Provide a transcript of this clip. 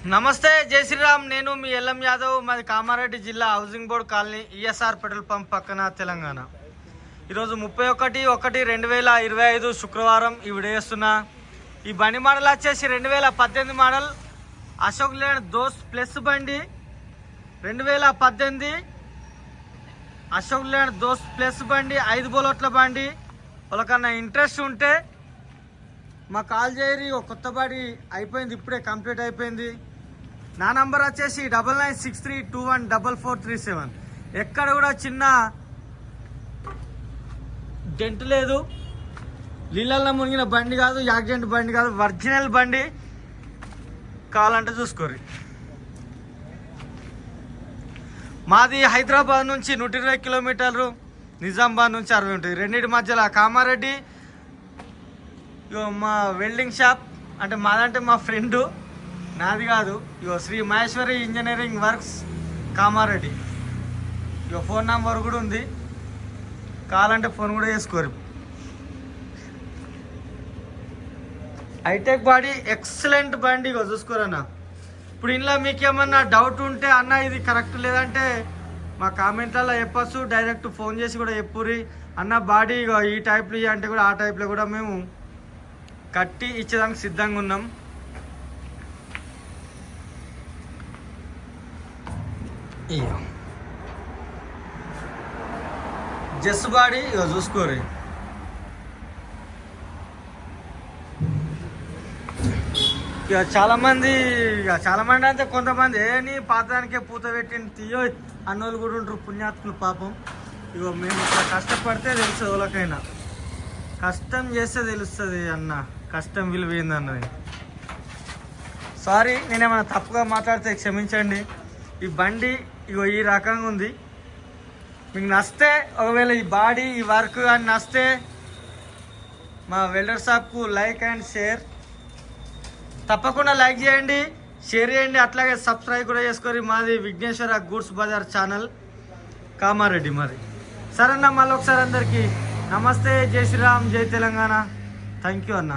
నమస్తే, జై శ్రీరామ్. నేను మీ ఎల్ఎం యాదవ్. మాది కామారెడ్డి జిల్లా housing board colony, ESR petrol pump పక్కన, తెలంగాణ. ఈరోజు 31/1/2025 శుక్రవారం ఈ వీడియో చేస్తున్నా. ఈ బండి మోడల్ వచ్చేసి 2018 మోడల్ అశోక్ లేలాండ్ దోస్త్ ప్లస్ బండి. 2018 అశోక్ లేలాండ్ దోస్త్ ప్లస్ బండి, 5 బోలోట్ల బండి. వాళ్ళకన్నా ఇంట్రెస్ట్ ఉంటే మా కాల్ చేయరి. ఒక కొత్త బండి అయిపోయింది, ఇప్పుడే కంప్లీట్ అయిపోయింది. నా నంబర్ వచ్చేసి 9963214437. ఎక్కడ కూడా చిన్న డెంట్ లేదు. నీళ్ళల్లో మునిగిన బండి కాదు, యాక్సిడెంట్ బండి కాదు, ఒరిజినల్ బండి. కావాలంటే చూసుకోరి. మాది హైదరాబాద్ నుంచి 120 కిలోమీటర్లు, నిజామాబాద్ నుంచి 60 ఉంటుంది. రెండింటి మధ్యలో కామారెడ్డి. మా వెల్డింగ్ షాప్ అంటే మాదంటే మా ఫ్రెండు, నాది కాదు. Shri Maheshwari engineering works Kamareddy. Phone number కూడా ఉంది, కావాలంటే ఫోన్ కూడా చేసుకోరు. హైటెక్ బాడీ, ఎక్సలెంట్ బండి. చూసుకోరన్నా. ఇప్పుడు ఇంట్లో మీకు ఏమన్నా డౌట్ ఉంటే అన్న ఇది కరెక్ట్ లేదంటే మా కామెంట్లలో చెప్పచ్చు. డైరెక్ట్ ఫోన్ చేసి కూడా చెప్పుర్రి. అన్న బాడీ ఈ టైప్లో అంటే కూడా ఆ టైప్లో కూడా మేము కట్టి ఇచ్చేదానికి సిద్ధంగా ఉన్నాం. జస్ బాడీ చూసుకోరు. చాలా మంది అంటే కొంతమంది నీ పాతానికే పూత పెట్టింది తీయో అన్నోళ్ళు కూడా ఉంటారు, పుణ్యాత్ములు పాపం. మేము ఇట్లా కష్టపడితే తెలుస్తుంది, ఎవరికైనా కష్టం చేస్తే తెలుస్తుంది అన్న కష్టం విలువ ఏందన్నది. సారీ, నేనేమైనా తప్పుగా మాట్లాడితే క్షమించండి. ఈ బండి ఈ రకంగా ఉంది. మీకు నచ్చితే, ఒకవేళ ఈ బాడీ ఈ వర్క్ కానీ నచ్చితే మా వెల్డర్ షాప్కు లైక్ అండ్ షేర్ తప్పకుండా లైక్ చేయండి, షేర్ చేయండి. అట్లాగే సబ్స్క్రైబ్ కూడా చేసుకోరి. మాది విఘ్నేశ్వర గూడ్స్ బజార్ ఛానల్, కామారెడ్డి. మరి సరే అన్న, మళ్ళీ ఒకసారి అందరికీ నమస్తే, జై శ్రీరామ్, జై తెలంగాణ. థ్యాంక్ యూ అన్న.